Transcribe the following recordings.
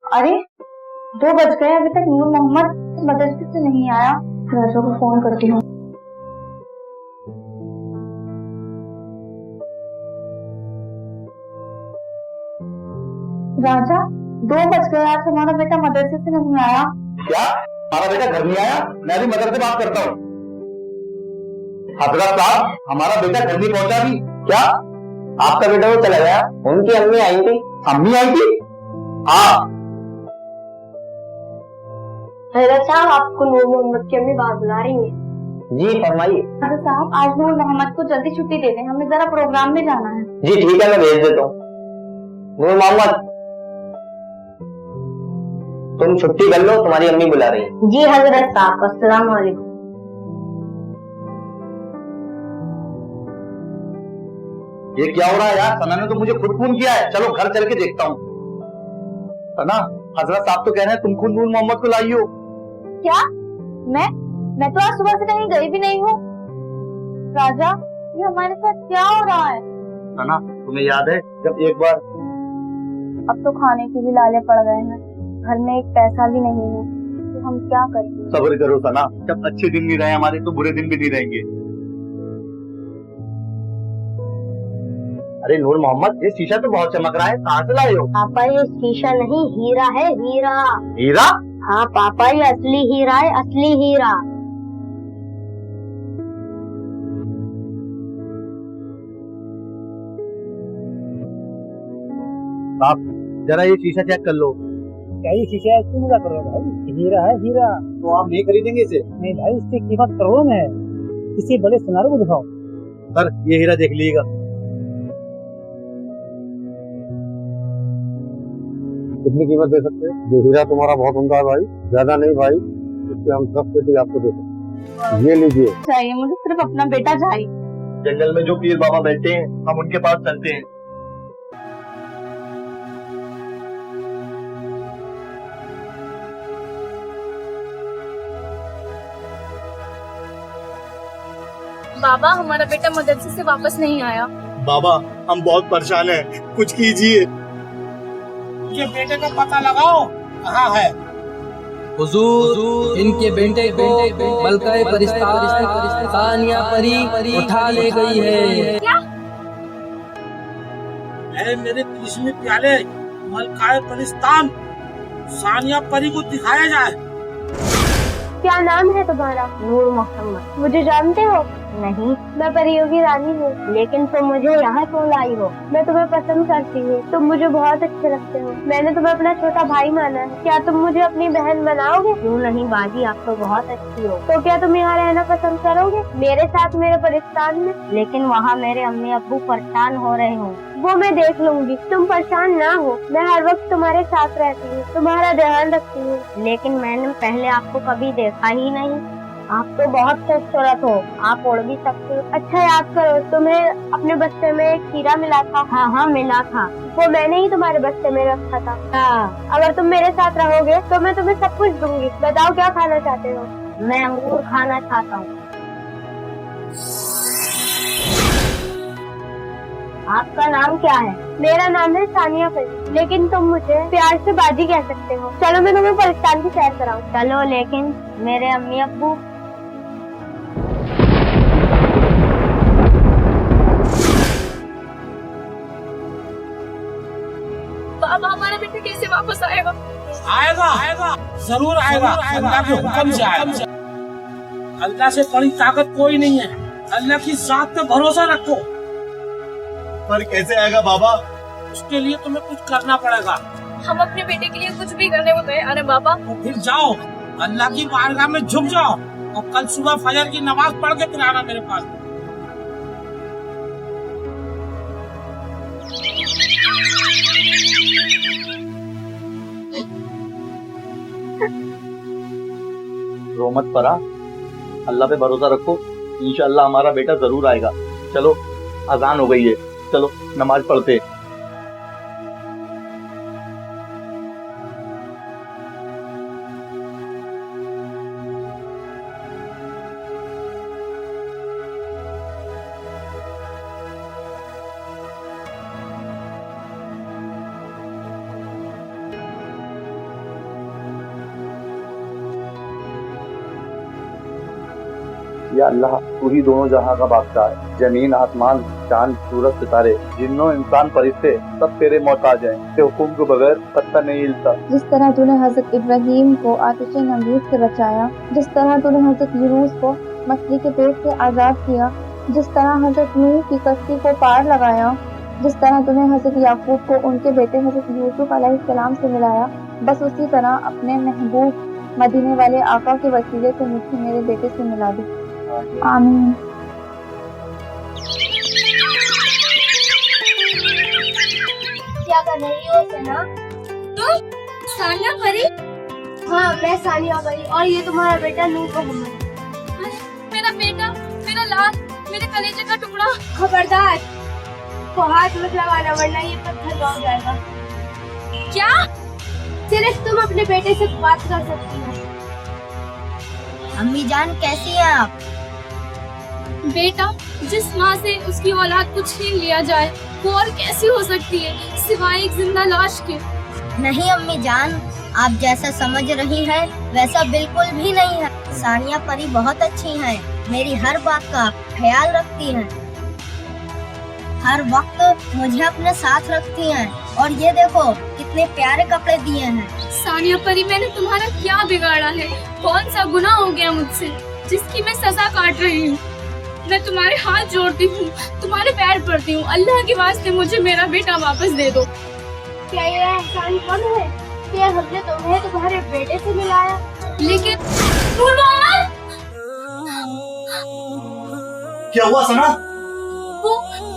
अरे 2 बज गए, अभी तक नूर मोहम्मद मदरसे से नहीं आया। राजा को फोन करती हूँ। राजा 2 बज गए, आज हमारा बेटा मदरसे से नहीं आया। क्या हमारा बेटा घर नहीं आया? मैं भी मदरसे बात करता हूँ। हजरत साहब, हमारा बेटा घर नहीं पहुंचा भी। क्या आपका बेटा वो चला गया? उनकी अम्मी आई थी। अम्मी आई थी? हाँ। हजरत साहब, आपको नूर मोहम्मद की अम्मी बात बुला रही है। जी फरमाइए। हजरत साहब, आज नूर मोहम्मद को जल्दी छुट्टी दे दें, हमें जरा प्रोग्राम में जाना है। जी ठीक है, मैं भेज देता हूँ। नूर मोहम्मद, तुम छुट्टी कर लो, तुम्हारी अम्मी बुला रही है। जी हजरत साहब, अस्सलाम वालेकुम। ये क्या हो रहा है यार? सना ने तो मुझे खुद फोन किया है। चलो घर चल के देखता हूँ। सना, हजरत साहब तो कह रहे हैं तुम खुद नूर मोहम्मद को लाई हो। क्या? मैं तो आज सुबह से कहीं गई भी नहीं हूँ। राजा, ये हमारे साथ क्या हो रहा है? सना, तुम्हें याद है जब एक बार अब तो खाने की भी लाले पड़ गए हैं, घर में एक पैसा भी नहीं है, तो हम क्या करें? सब्र करो सना, जब अच्छे दिन नहीं रहे हमारे तो बुरे दिन भी नहीं रहेंगे। अरे नूर मोहम्मद, ये शीशा तो बहुत चमक रहा है, कहाँ से लाए हो? पापा, ये शीशा नहीं, हीरा है, हीरा। हीरा? हाँ पापा, ये असली हीरा है, असली हीरा। आप जरा ये शीशा चेक कर लो। क्या ये शीशा है? क्यों मजा कर रहे हो भाई? हीरा है, हीरा। तो आप नहीं खरीदेंगे इसे? नहीं भाई, इसकी कीमत करोड़ों में है। किसी बड़े सुनारों को दिखाओ। सर, ये हीरा देख लीजिएगा। कितनी कीमत दे सकते हैं? ये हीरा तुम्हारा बहुत उमदा है भाई। ज्यादा नहीं भाई, इसके हम 10 पेटी आपको दे सकते हैं। ये लीजिए। चाहिए मुझे सिर्फ अपना बेटा चाहिए। जंगल में जो पीर बाबा बैठते हैं, हम उनके पास चलते हैं। बाबा, हमारा बेटा मदरसे से वापस नहीं आया। बाबा, हम बहुत परेशान हैं, कुछ कीजिए। ये बेटे का पता लगाओ, कहाँ है? हुजूर, इनके बेटे को मलकाए परिस्तान सानिया परी उठा ले गई है। क्या? मेरे 30वें प्याले मलकाए परिस्तान सानिया परी को दिखाया जाए। क्या नाम है तुम्हारा? नूर मोहम्मद। मुझे जानते हो? नहीं, मैं परियों की रानी हूँ। लेकिन तुम मुझे यहाँ क्यों लाई हो? मैं तुम्हें पसंद करती हूँ, तुम मुझे बहुत अच्छे लगते हो। मैंने तुम्हें अपना छोटा भाई माना है। क्या तुम मुझे अपनी बहन बनाओगे? क्यों नहीं बाजी, आप तो बहुत अच्छी हो। तो क्या तुम यहाँ रहना पसंद करोगे मेरे साथ मेरे परिस्तान में? लेकिन वहाँ मेरे अम्मी अब्बू परेशान हो रहे हो। वो मैं देख लूंगी, तुम परेशान ना हो। मैं हर वक्त तुम्हारे साथ रहती हूँ, तुम्हारा ध्यान रखती हूँ। लेकिन मैंने पहले आपको कभी देखा ही नहीं। आप तो बहुत खूबसूरत हो, आप उड़ भी सकते हो। अच्छा याद करो, तुम्हें अपने बस्ते में एक हीरा मिला था। हाँ हाँ मिला था, वो मैंने ही तुम्हारे बस्ते में रखा था। हाँ, अगर तुम मेरे साथ रहोगे तो मैं तुम्हें सब कुछ दूंगी। बताओ क्या खाना चाहते हो? मैं अंगूर खाना चाहता हूँ। आपका नाम क्या है? मेरा नाम है सानिया परी, लेकिन तुम मुझे प्यार से बाजी कह सकते हो। चलो मैं तुम्हें परिस्तान की सैर कराऊं। चलो, लेकिन मेरे अम्मी अब्बू। बाबा, हमारा बेटा कैसे वापस आएगा? आएगा, आएगा, जरूर आएगा। अल्लाह के हुक्म से आएगा। अल्लाह से बड़ी ताकत कोई नहीं है। अल्लाह की जात पे भरोसा रखो। पर कैसे आएगा बाबा? उसके लिए तुम्हें कुछ करना पड़ेगा। हम अपने बेटे के लिए कुछ भी करने को तैयार हैं बाबा। तो फिर जाओ, अल्लाह की बारगाह में झुक जाओ और कल सुबह फजर की नमाज पढ़ के फिर आना मेरे पास। रो मत परा, अल्लाह पे भरोसा रखो, इंशाअल्लाह हमारा बेटा जरूर आएगा। चलो, अजान हो गई है, चलो नमाज पढ़ते हैं। या अल्लाह तू ही दोनों जहां का बादशाह है। जमीन आसमान चांद सूरज सितारे जिन्नों इंसान फरिश्ते सब तेरे मोहताज हैं। तेरे हुक्म के बगैर पत्ता नहीं हिलता। जिस तरह तूने हजरत इब्राहीम को आतिश नमरूद से बचाया, जिस तरह तूने हजरत यूनुस को मछली के पेट से आजाद किया, जिस तरह हजरत नूह की कश्ती को पार लगाया, जिस तरह तूने हजरत याकूब को उनके बेटे हजरत यूसुफ अलैहिस्सलाम से मिलाया, बस उसी तरह अपने महबूब मदीने वाले आका के वसीले से मुझे मेरे बेटे से मिला दी। आमीन। क्या कर रही हो सना? तुम सानिया परी? हाँ, मैं सानिया परी और ये तुम्हारा बेटा नूर मोहम्मद। मेरा बेटा, मेरा लाल, मेरे कलेजे का टुकड़ा। खबरदार, तो हाथ मत लगाना वरना ये पत्थर गाँव जाएगा। क्या? सिर्फ तुम अपने बेटे से बात कर सकती हो। अम्मी जान कैसी हैं आप? बेटा, जिस माँ से उसकी औलाद को छीन लिया जाए वो और कैसी हो सकती है सिवाय एक जिंदा लाश के। नहीं अम्मी जान, आप जैसा समझ रही हैं वैसा बिल्कुल भी नहीं है। सानिया परी बहुत अच्छी हैं, मेरी हर बात का ख्याल रखती हैं, हर वक्त मुझे अपने साथ रखती हैं और ये देखो कितने प्यारे कपड़े दिए हैं। सानिया परी, मैंने तुम्हारा क्या बिगाड़ा है? कौन सा गुनाह हो गया मुझसे जिसकी मैं सजा काट रही हूँ? मैं तुम्हारे हाथ जोड़ती हूँ, तुम्हारे पैर पड़ती हूँ, अल्लाह के वास्ते मुझे मेरा बेटा वापस दे दो। क्या ये एहसान कम है कि हमने तुम्हें तुम्हारे बेटे से मिलाया? लेकिन नूर मोहम्मद, क्या हुआ सना? वो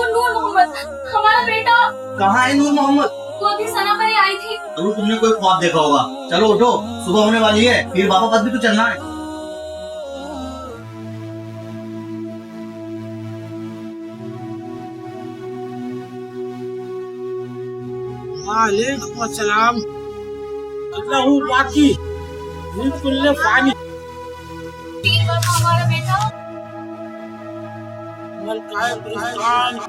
नूर मोहम्मद हमारा बेटा। कहाँ है नूर मोहम्मद? वो अभी सना परी आई थी। जरूर तुमने कोई ख्वाब देखा होगा। चलो उठो, सुबह होने वाली है, फिर बाबा पास भी तो चलना है। वालेकुम अस्सलाम। अल्लाहु बाकी मिन कुल्ले फानी। हमारा बेटा मलकाए परेशान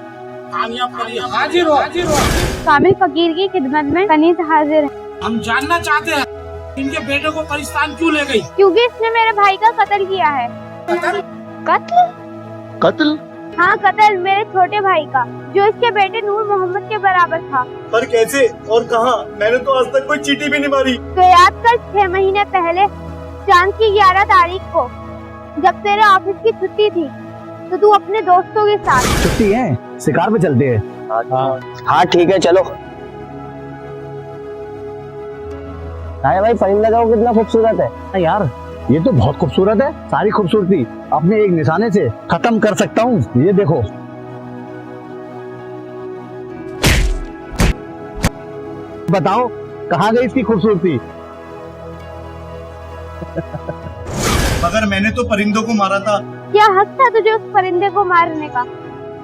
सानिया परी हाजिर हो। कामिल फकीर की खिदमत में कनीज हाजिर है। हम जानना चाहते हैं इनके बेटे को पाकिस्तान क्यों ले गई? क्योंकि इसने मेरे भाई का कत्ल किया है। कत्ल? कत्ल? कत्ल? हाँ, कत्ल मेरे छोटे भाई का, जो इसके बेटे नूर मोहम्मद के बराबर था। पर कैसे और कहाँ? मैंने तो आज तक कोई चीटी भी नहीं मारी। तो याद कर 6 महीने पहले चांद की 11 तारीख को जब तेरे ऑफिस की छुट्टी थी तो तू अपने दोस्तों के साथ। छुट्टी है, शिकार पे चलते हैं। हाँ ठीक है चलो। भाई परिंदा का वो कितना खूबसूरत है यार, ये तो बहुत खूबसूरत है। सारी खूबसूरती अपने एक निशाने से खत्म कर सकता हूँ। ये देखो। बताओ कहाँ गई इसकी खूबसूरती? मगर मैंने तो परिंदों को मारा था। क्या हक था तुझे उस परिंदे को मारने का?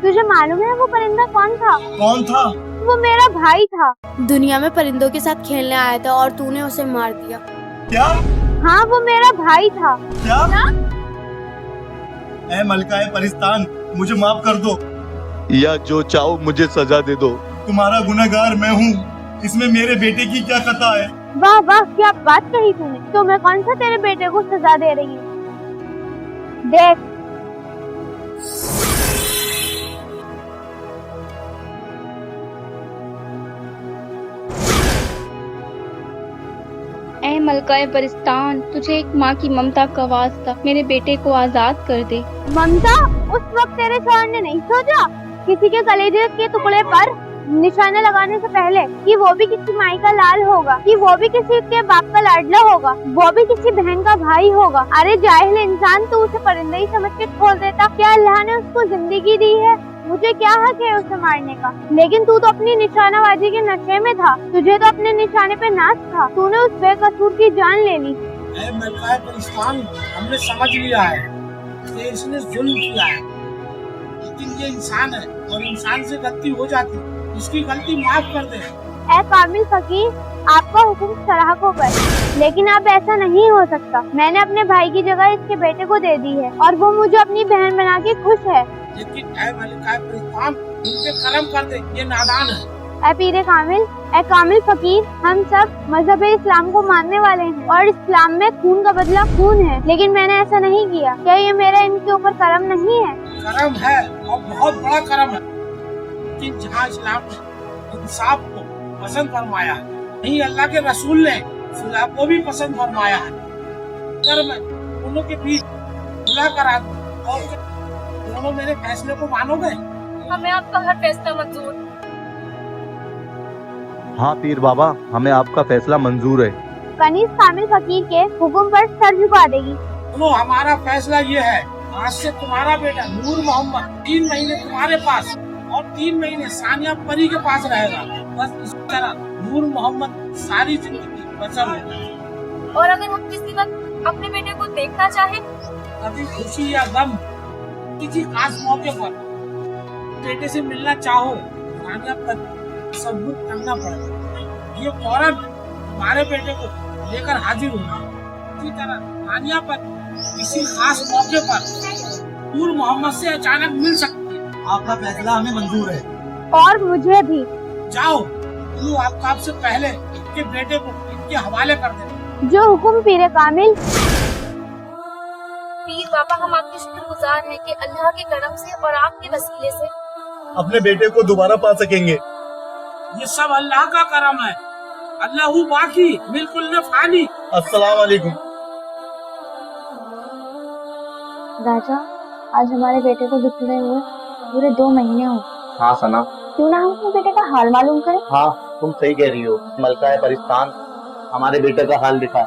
तुझे मालूम है वो परिंदा कौन था? कौन था? वो मेरा भाई था। दुनिया में परिंदों के साथ खेलने आया था और तूने उसे मार दिया। क्या? हाँ, वो मेरा भाई था। क्या? ऐ मलकाए परिस्तान, मुझे माफ कर दो या जो चाहो मुझे सजा दे दो। तुम्हारा गुनहगार मैं हूँ, इसमें मेरे बेटे की क्या खता है? वाह वाह, क्या बात कही तूने। तो मैं कौन सा तेरे बेटे को सजा दे रही हूँ? देख, ऐ मलकाए परिस्तान, तुझे एक माँ की ममता का वास्ता मेरे बेटे को आजाद कर दे। ममता? उस वक्त तेरे शौहर ने नहीं सोचा किसी के कलेजे के टुकड़े पर निशाना लगाने से पहले कि वो भी किसी माई का लाल होगा, कि वो भी किसी के बाप का लाडला होगा, वो भी किसी बहन का भाई होगा? अरे जाहिल इंसान, तू उसे परिंदा ही समझ के छोड़ देता। क्या अल्लाह ने उसको जिंदगी दी है? मुझे क्या हक है उसे मारने का? लेकिन तू तो अपनी निशानाबाजी के नशे में था, तुझे तो अपने निशाने पे नाच था। तूने उस बेकसूर की जान ले ली। ऐ मलकाए परिस्तान, हमने समझ लिया है कि इसने जुल्म किया है, लेकिन ये इंसान है और इंसान से गलती हो जाती है, इसकी गलती माफ कर दे। ऐ कामिल फकीर, आपका हुक्म सराहकों पर, लेकिन अब ऐसा नहीं हो सकता। मैंने अपने भाई की जगह इसके बेटे को दे दी है और वो मुझे अपनी बहन बना के खुश है। लेकिन ऐ मलकाए परिस्तान, उनके कर्म कर दे, ये नादान है। ऐ पीरे कामिल, ऐ कामिल फकीर, हम सब मजहब इस्लाम को मानने वाले हैं और इस्लाम में खून का बदला खून है, लेकिन मैंने ऐसा नहीं किया। क्या ये मेरा इनके ऊपर करम नहीं है? करम है और बहुत बड़ा करम है, लेकिन जहाँ इस्लाम ने इंसाफ को पसंद फरमाया है, नहीं अल्लाह के रसूल ने सुलह को भी पसंद फरमाया है। अगर मैं दोनों के बीच सुलह करा दूं और दोनों मेरे फैसले को मानोगे? हमें आपका हर फैसला मंजूर। हाँ पीर बाबा, हमें आपका फैसला मंजूर है। कनीज कामिल फकीर के हुक्म पर सर झुका देगी। सुनो, हमारा फैसला ये है, आज से तुम्हारा बेटा नूर मोहम्मद 3 महीने तुम्हारे पास और 3 महीने सानिया परी के पास रहेगा। बस इस तरह नूर मोहम्मद सारी जिंदगी बचा होगा। और अगर हम किसी वक्त अपने बेटे को देखना चाहे? कभी खुशी या गम, किसी खास मौके पर बेटे से मिलना चाहो, सानिया पर सबूत करना पड़ेगा। ये फौरन तुम्हारे बेटे को लेकर हाजिर होगा। इसी तरह सानिया पर किसी खास मौके पर नूर मोहम्मद से अचानक मिल सकती है। आपका फैसला हमें मंजूर है। और मुझे भी। जाओ, तू आफ्ताब से पहले इनके बेटे को इनके हवाले कर दे। जो हुक्म पीरे कामिल। पीर बाबा, हम आपके शुक्रगुजार हैं कि अल्लाह के करम से और आपके वसीले से अपने बेटे को दोबारा पा सकेंगे। ये सब अल्लाह का करम है। अल्लाहू बाकी बिल्कुल न फानी। अस्सलाम वालेकुम। राजा, आज हमारे बेटे को बिछड़े हुए पूरे 2 महीने हो। हाँ सना। क्यों ना हम अपने बेटे का हाल मालूम करें? हाँ, तुम सही कह रही हो। मलका परिस्तान हमारे बेटे का हाल दिखा।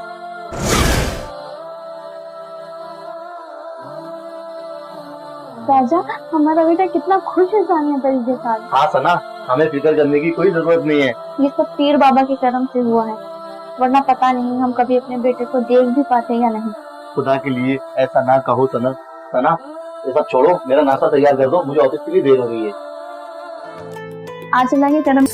राजा, हमारा बेटा कितना खुश है सानिया परी के साथ। हाँ सना, हमें फिक्र करने की कोई जरूरत नहीं है। ये सब पीर बाबा के करम से हुआ है, वरना पता नहीं हम कभी अपने बेटे को देख भी पाते या नहीं। खुदा के लिए ऐसा ना कहो सना। सना, ये सब छोड़ो, मेरा नाश्ता तैयार कर दो, मुझे ऑफिस के लिए देर हो रही है। आज अल्लाह के करम